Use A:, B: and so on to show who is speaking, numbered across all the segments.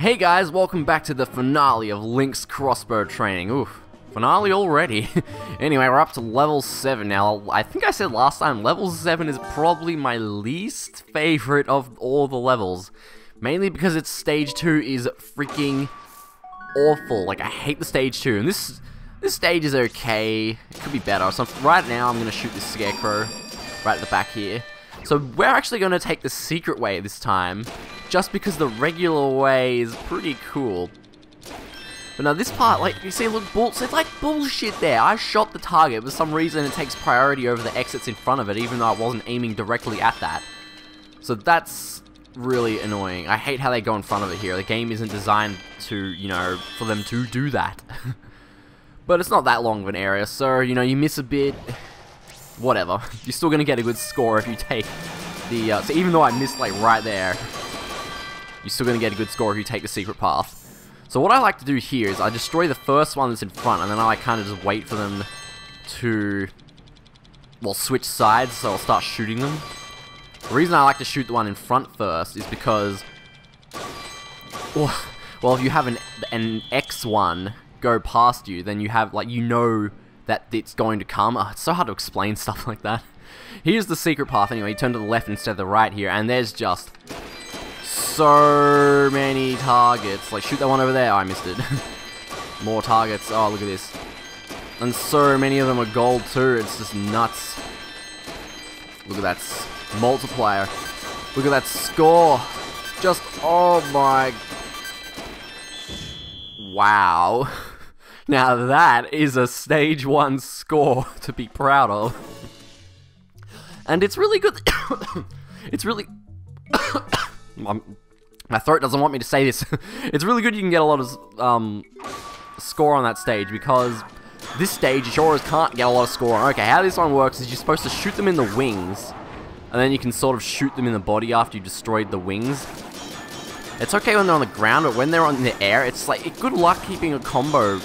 A: Hey guys, welcome back to the finale of Link's crossbow training. Oof, finale already. Anyway, we're up to level 7 now. I think I said last time, level 7 is probably my least favorite of all the levels. Mainly because its stage 2 is freaking awful. Like, I hate the stage 2. And this stage is okay. It could be better. So right now, I'm going to shoot this scarecrow right at the back here. So we're actually going to take the secret way this time, just because the regular way is pretty cool. But now this part, like, you see, look, it's like bullshit there. I shot the target, but for some reason it takes priority over the exits in front of it, even though I wasn't aiming directly at that. So that's really annoying. I hate how they go in front of it here. The game isn't designed to, you know, for them to do that. But it's not that long of an area, so, you know, you miss a bit, whatever. You're still going to get a good score if you take the, so even though I missed, like, right there, you're still going to get a good score if you take the secret path. So what I like to do here is I destroy the first one that's in front, and then I like kind of just wait for them to, well, switch sides, so I'll start shooting them. The reason I like to shoot the one in front first is because, well, if you have an X1 go past you, then you have, like, you know that it's going to come. It's so hard to explain stuff like that. Here's the secret path anyway. You turn to the left instead of the right here, and there's just so many targets. Like, shoot that one over there. Oh, I missed it. More targets. Oh, look at this. And so many of them are gold too. It's just nuts. Look at that multiplier. Look at that score. Just, oh my. Wow. Now that is a stage 1 score to be proud of. And it's really good. It's really... My throat doesn't want me to say this. It's really good you can get a lot of score on that stage, because this stage you sure as can't get a lot of score on. Okay, how this one works is you're supposed to shoot them in the wings, and then you can sort of shoot them in the body after you've destroyed the wings. It's okay when they're on the ground, but when they're in the air, it's like, good luck keeping a combo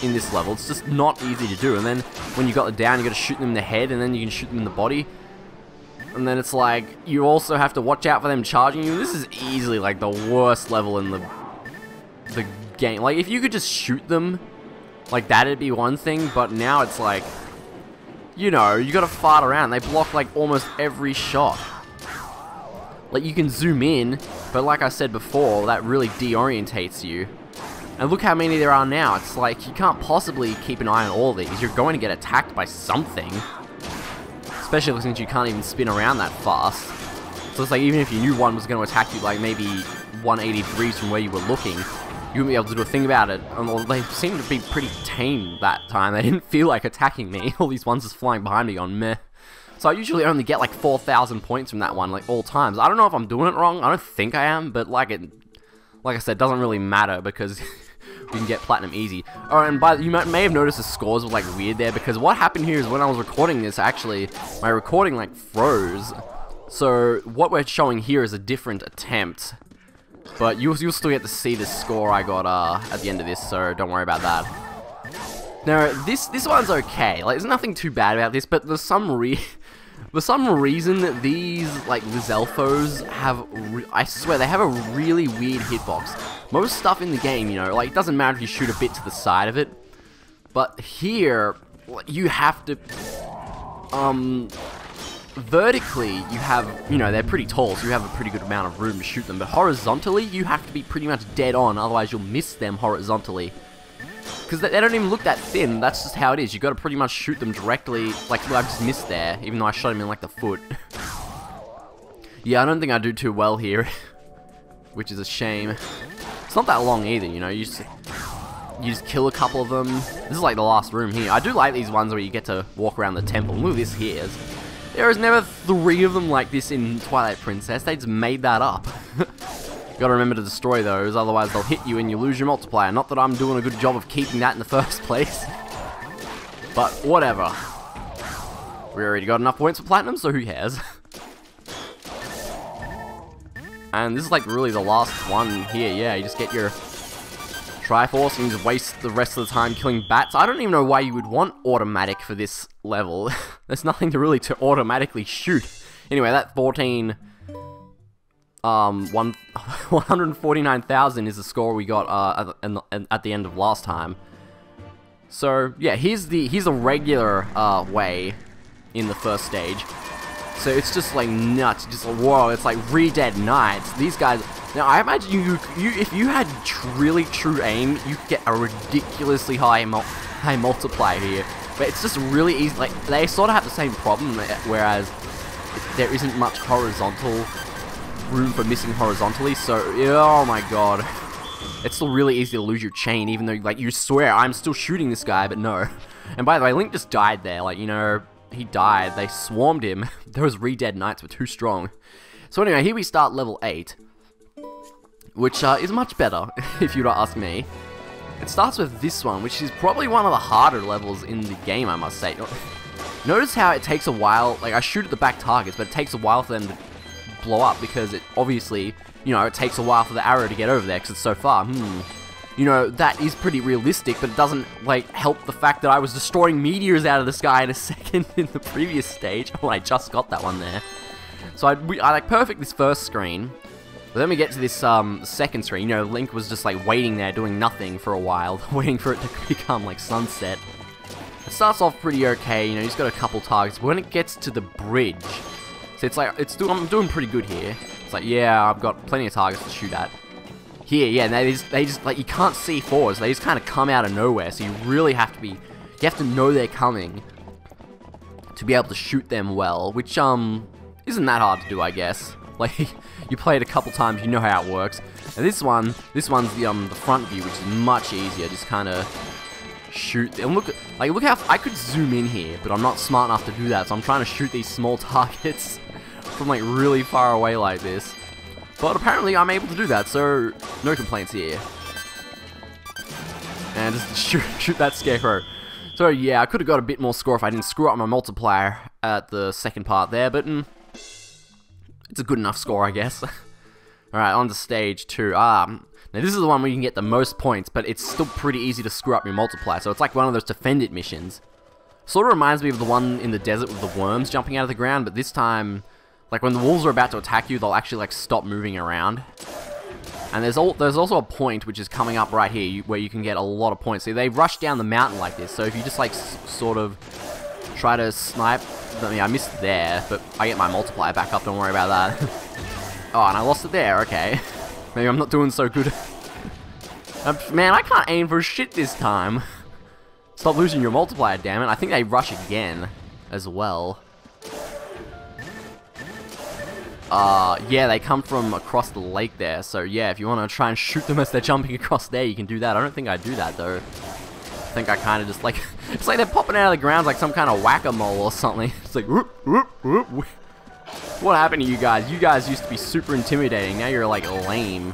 A: in this level. It's just not easy to do. And then when you got it down, you got to shoot them in the head, and then you can shoot them in the body. And then it's like, you also have to watch out for them charging you. This is easily like the worst level in the game. Like, if you could just shoot them like that, it'd be one thing, but now it's like, you know, you gotta fart around. They block like almost every shot. Like, you can zoom in, but like I said before, that really deorientates you. And look how many there are now. It's like, you can't possibly keep an eye on all these. You're going to get attacked by something. Especially since you can't even spin around that fast. So it's like, even if you knew one was going to attack you like maybe 180 degrees from where you were looking, you wouldn't be able to do a thing about it. And they seemed to be pretty tame that time. They didn't feel like attacking me. All these ones just flying behind me on meh. So I usually only get like 4,000 points from that one, like, all times. I don't know if I'm doing it wrong. I don't think I am, but like I said, it doesn't really matter because we can get platinum easy. Oh, and you may have noticed the scores were like weird there, because what happened here is when I was recording this, actually, my recording like froze. So what we're showing here is a different attempt, but you'll still get to see the score I got at the end of this, so don't worry about that. Now this one's okay. Like, there's nothing too bad about this, but for some reason, these, like, Zelfos have, I swear, they have a really weird hitbox. Most stuff in the game, you know, like, it doesn't matter if you shoot a bit to the side of it, but here, you have to, vertically, you have, you know, they're pretty tall, so you have a pretty good amount of room to shoot them, but horizontally, you have to be pretty much dead on, otherwise you'll miss them horizontally. Because they don't even look that thin, that's just how it is. You got to pretty much shoot them directly, like I just missed there, even though I shot him in like the foot. Yeah, I don't think I do too well here, which is a shame. It's not that long either, you know, you just kill a couple of them. This is like the last room here. I do like these ones where you get to walk around the temple. Look at this here. There is never 3 of them like this in Twilight Princess, they just made that up. You gotta remember to destroy those, otherwise they'll hit you and you lose your multiplier. Not that I'm doing a good job of keeping that in the first place. But whatever. We already got enough points for platinum, so who cares? And this is like really the last one here, yeah. You just get your Triforce and you just waste the rest of the time killing bats. I don't even know why you would want automatic for this level. There's nothing to really automatically shoot. Anyway, that 14 149,000 is the score we got at the end of last time. So yeah, here's a regular way in the first stage. So it's just like nuts, just whoa, it's like Re-Dead Knights. These guys, now I imagine you if you had really true aim, you could get a ridiculously high multiplier here. But it's just really easy, like they sort of have the same problem, whereas there isn't much horizontal room for missing horizontally, so oh my god. It's still really easy to lose your chain, even though like you swear I'm still shooting this guy, but no. And by the way, Link just died there, like, you know, he died. They swarmed him. Those Re-Dead Knights were too strong. So anyway, here we start level 8, which is much better, if you'd ask me. It starts with this one, which is probably one of the harder levels in the game, I must say. Notice how it takes a while, like I shoot at the back targets, but it takes a while for them to blow up, because it obviously, you know, it takes a while for the arrow to get over there, because it's so far. You know, that is pretty realistic, but it doesn't, like, help the fact that I was destroying meteors out of the sky in a second in the previous stage. Oh, I just got that one there. So I like, perfect this first screen. But then we get to this, second screen. You know, Link was just, like, waiting there, doing nothing for a while, waiting for it to become, like, sunset. It starts off pretty okay, you know, he's got a couple targets, but when it gets to the bridge, so it's like, I'm doing pretty good here. It's like, yeah, I've got plenty of targets to shoot at. Here, yeah, and they just, like, you can't see forwards, they just kind of come out of nowhere, so you really have to be, you have to know they're coming to be able to shoot them well, which, isn't that hard to do, I guess. Like, you play it a couple times, you know how it works. And this one's the front view, which is much easier, just kind of shoot, and look how, I could zoom in here, but I'm not smart enough to do that, so I'm trying to shoot these small targets from, like, really far away like this. But apparently I'm able to do that, so no complaints here. And just shoot that scarecrow. So yeah, I could have got a bit more score if I didn't screw up my multiplier at the second part there, but it's a good enough score, I guess. Alright, on to stage 2. Now this is the one where you can get the most points, but it's still pretty easy to screw up your multiplier, so it's like one of those defend it missions. Sort of reminds me of the one in the desert with the worms jumping out of the ground, but this time, like, when the wolves are about to attack you, they'll actually, like, stop moving around. And there's also a point, which is coming up right here, where you can get a lot of points. See, they rush down the mountain like this, so if you just, like, sort of try to snipe... I mean, I missed there, but I get my multiplier back up, don't worry about that. Oh, and I lost it there, okay. Maybe I'm not doing so good. Man, I can't aim for shit this time. Stop losing your multiplier, damn it. I think they rush again, as well. Yeah, they come from across the lake there, so yeah, if you want to try and shoot them as they're jumping across there, you can do that. I don't think I do that, though. I think I kind of just, like, it's like they're popping out of the ground like some kind of whack-a-mole or something. It's like, whoop, whoop, whoop. What happened to you guys? You guys used to be super intimidating, now you're, like, lame.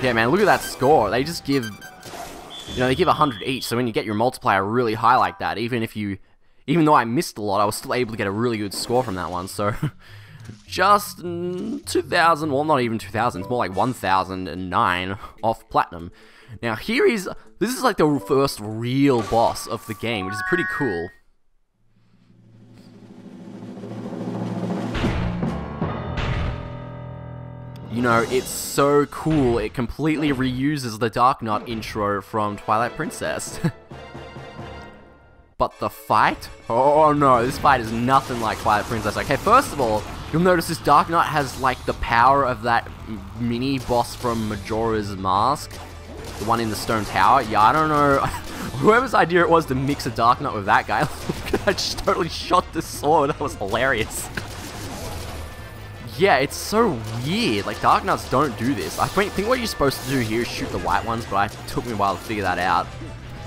A: Yeah, man, look at that score. They just give, you know, they give 100 each, so when you get your multiplier really high like that, even though I missed a lot, I was still able to get a really good score from that one, so... Just 2,000, well, not even 2,000, it's more like 1,009 off platinum. Now this is like the first real boss of the game, which is pretty cool. You know, it's so cool, it completely reuses the Dark Knot intro from Twilight Princess. But the fight? Oh no, this fight is nothing like Twilight Princess. Okay, first of all, you'll notice this Dark Knot has, like, the power of that mini-boss from Majora's Mask. The one in the stone tower. Yeah, I don't know. Whoever's idea it was to mix a Dark Knot with that guy. I just totally shot this sword. That was hilarious. Yeah, it's so weird. Like, Dark Knots don't do this. I think what you're supposed to do here is shoot the white ones, but it took me a while to figure that out.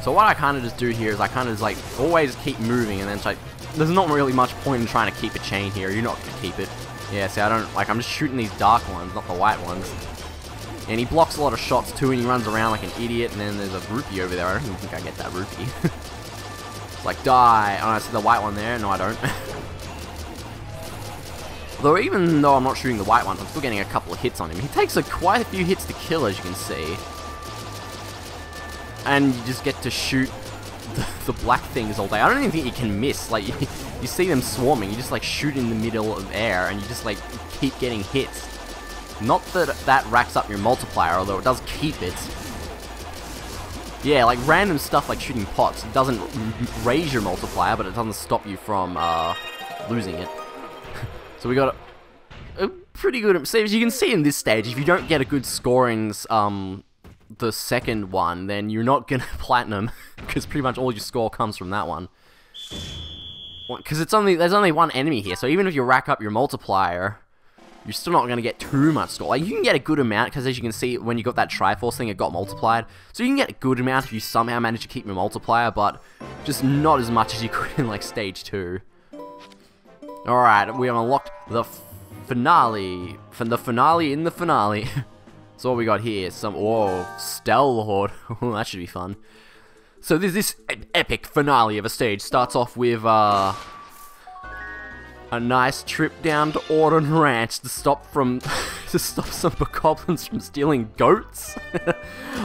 A: So what I kind of just do here is I kind of just, like, always keep moving, and then it's like, there's not really much point in trying to keep a chain here. You're not going to keep it. Yeah, see, I don't, like, I'm just shooting these dark ones, not the white ones. And he blocks a lot of shots too, and he runs around like an idiot, and then there's a rupee over there. I don't even think I get that rupee. It's like, die. Oh, I see the white one there. No, I don't. Though, even though I'm not shooting the white ones, I'm still getting a couple of hits on him. He takes quite a few hits to kill, as you can see. And you just get to shoot the black things all day. I don't even think you can miss. Like, you see them swarming, you just like shoot in the middle of air and you just like keep getting hits. Not that that racks up your multiplier, although it does keep it. Yeah, like random stuff like shooting pots, it doesn't raise your multiplier, but it doesn't stop you from losing it. So we got a pretty good... So as you can see in this stage, if you don't get a good score in the second one, then you're not gonna platinum, because pretty much all your score comes from that one. Because there's only one enemy here, so even if you rack up your multiplier, you're still not going to get too much score. Like, you can get a good amount, because as you can see, when you got that Triforce thing, it got multiplied. So you can get a good amount if you somehow manage to keep your multiplier, but just not as much as you could in, like, stage 2. Alright, we have unlocked the finale. The finale in the finale. So what we got here, whoa, Star-Lord. That should be fun. So this epic finale of a stage starts off with, a nice trip down to Auden Ranch to stop some bokoblins from stealing goats.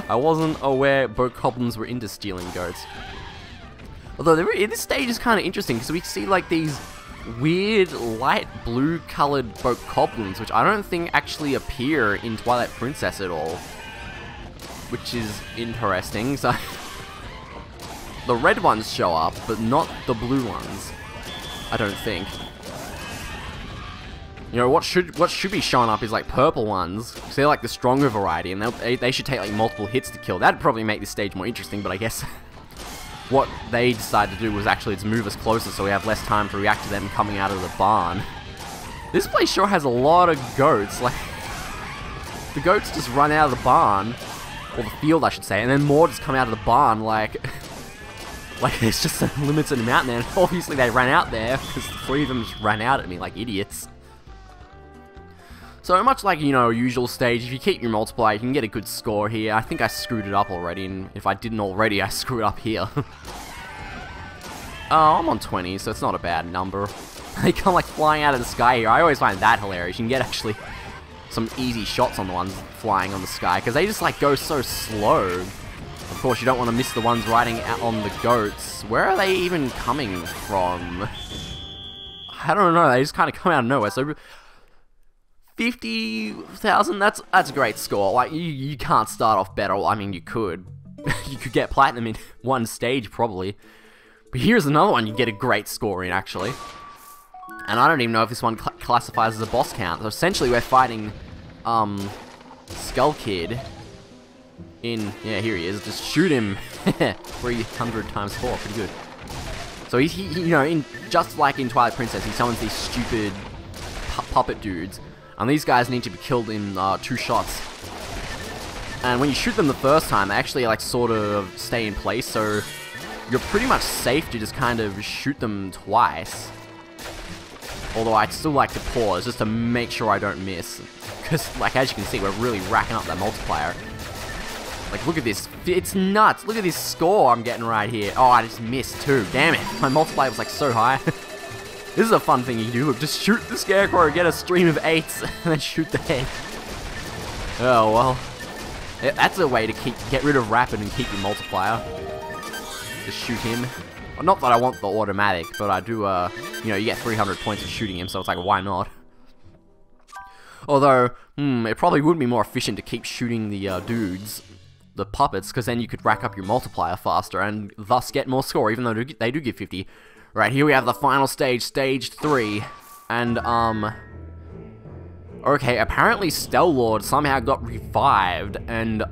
A: I wasn't aware bokoblins were into stealing goats. Although this stage is kind of interesting because we see like these weird light blue colored bokoblins, which I don't think actually appear in Twilight Princess at all, which is interesting. So the red ones show up, but not the blue ones, I don't think. You know, what should be showing up is like purple ones, because they're like the stronger variety, and they should take like multiple hits to kill. That'd probably make this stage more interesting, but I guess what they decided to do was actually to move us closer so we have less time to react to them coming out of the barn. This place sure has a lot of goats. Like, the goats just run out of the barn, or the field I should say, and then more just come out of the barn like there's just a limited amount there, and obviously they ran out there, because the 3 of them just ran out at me like idiots. So much like, you know, usual stage, if you keep your multiplier, you can get a good score here. I think I screwed it up already, and if I didn't already, I screwed up here. Oh, I'm on 20, so it's not a bad number. They come like flying out of the sky here. I always find that hilarious. You can get actually some easy shots on the ones flying on the sky, because they just like go so slow. Of course, you don't want to miss the ones riding out on the goats. Where are they even coming from? I don't know, they just kind of come out of nowhere. So 50,000, that's a great score. Like, you can't start off better. Well, I mean, you could. You could get platinum in one stage, probably. But here's another one you get a great score in, actually. And I don't even know if this one classifies as a boss count. So essentially, we're fighting, Skull Kid in... Yeah, here he is. Just shoot him. 300 times 4. Pretty good. So he you know, just like in Twilight Princess, he summons these stupid puppet dudes. And these guys need to be killed in 2 shots. And when you shoot them the first time, they actually like sort of stay in place, so you're pretty much safe to just kind of shoot them twice. Although I'd still like to pause just to make sure I don't miss. Because like as you can see, we're really racking up that multiplier. Like look at this, it's nuts. Look at this score I'm getting right here. Oh, I just missed too, damn it. My multiplier was like so high. This is a fun thing you can do. Look, just shoot the scarecrow, get a stream of 8s, and then shoot the head. Oh, well. That's a way to get rid of rapid and keep your multiplier. Just shoot him. Well, not that I want the automatic, but I do, you know, you get 300 points for shooting him, so it's like, why not? Although, it probably would be more efficient to keep shooting the dudes, the puppets, because then you could rack up your multiplier faster and thus get more score, even though they do give 50. Right, here we have the final stage, stage 3, and, okay, apparently Star-Lord somehow got revived, and,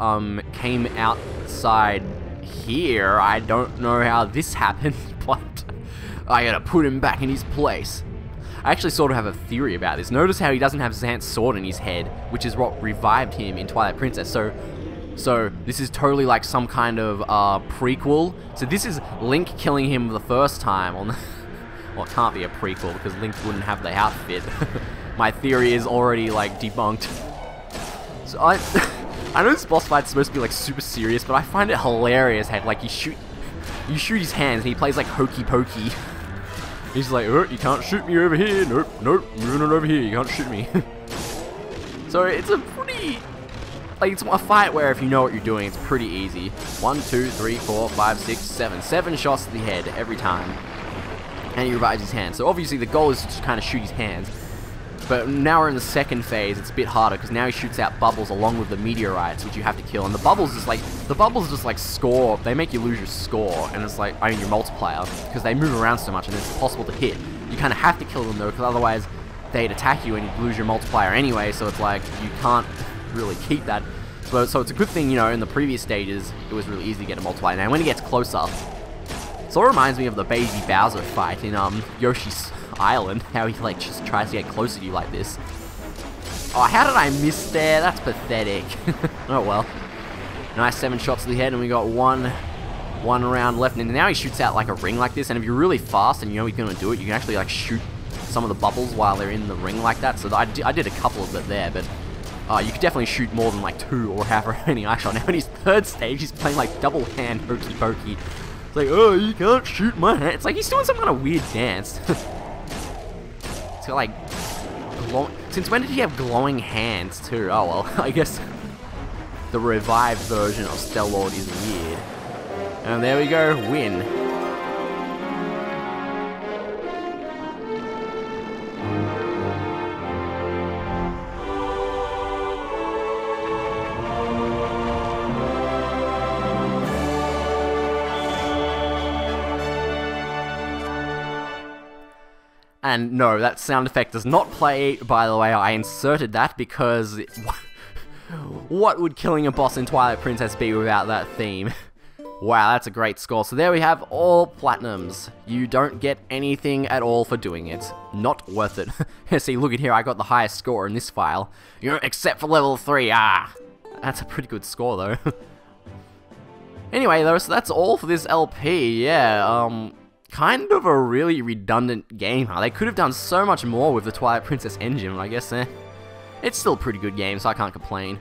A: came outside here. I don't know how this happened, but I gotta put him back in his place. I actually sort of have a theory about this. Notice how he doesn't have Xant's sword in his head, which is what revived him in Twilight Princess, so this is totally like some kind of prequel. So this is Link killing him the first time on the... Well, it can't be a prequel because Link wouldn't have the outfit. My theory is already like debunked. So I know this boss fight's supposed to be like super serious, but I find it hilarious how like you shoot his hands and he plays like hokey pokey. He's like, oh, you can't shoot me over here. Nope, moving on over here. You can't shoot me. So it's a pretty like, it's a fight where if you know what you're doing, it's pretty easy. 1, 2, 3, 4, 5, 6, 7. 7 shots to the head every time. And he revives his hands. So obviously the goal is to just kind of shoot his hands. But now we're in the second phase, it's a bit harder, because now he shoots out bubbles along with the meteorites, which you have to kill. And the bubbles just like score, they make you lose your score, and it's like, I mean your multiplier, because they move around so much and it's impossible to hit. You kind of have to kill them though, because otherwise they'd attack you and you'd lose your multiplier anyway, so it's like, you can't really keep that. So it's a good thing, you know, in the previous stages, it was really easy to get a multiplier. Now when he gets closer, it sort of reminds me of the Baby Bowser fight in Yoshi's Island, how he like just tries to get closer to you like this. Oh, how did I miss there? That's pathetic. Oh well. Nice 7 shots to the head, and we got one round left. And now he shoots out like a ring like this, and if you're really fast and you know he's gonna do it, you can actually like shoot some of the bubbles while they're in the ring like that. So I did a couple of it there, but you could definitely shoot more than like 2 or however many I shot. Now in his third stage, he's playing like double hand hokey pokey. It's like, oh, you can't shoot my hand. It's like he's doing some kind of weird dance. It's got like since when did he have glowing hands too? Oh well, I guess the revived version of Stellord is weird. And there we go, win. And no, that sound effect does not play, by the way. I inserted that because what would killing a boss in Twilight Princess be without that theme? Wow, that's a great score. So there we have all platinums. You don't get anything at all for doing it. Not worth it. See, look at here, I got the highest score in this file. You know, except for level 3. Ah, that's a pretty good score though. Anyway though, so that's all for this LP. Yeah, kind of a really redundant game, huh? They could have done so much more with the Twilight Princess engine, but I guess, it's still a pretty good game, so I can't complain.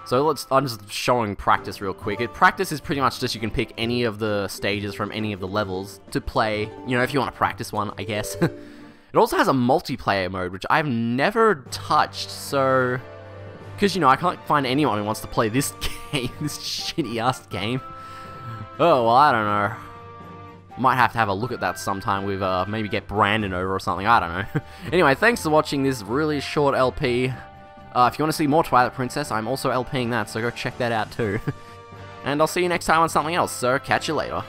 A: So I'm just showing practice real quick. Practice is pretty much just you can pick any of the stages from any of the levels to play, you know, if you want to practice one, I guess. It also has a multiplayer mode, which I've never touched, so... Because, you know, I can't find anyone who wants to play this game, this shitty-ass game. Oh, well, I don't know. Might have to have a look at that sometime with, maybe get Brandon over or something, I don't know. Anyway, thanks for watching this really short LP. If you want to see more Twilight Princess, I'm also LPing that, so go check that out too. And I'll see you next time on something else, so catch you later.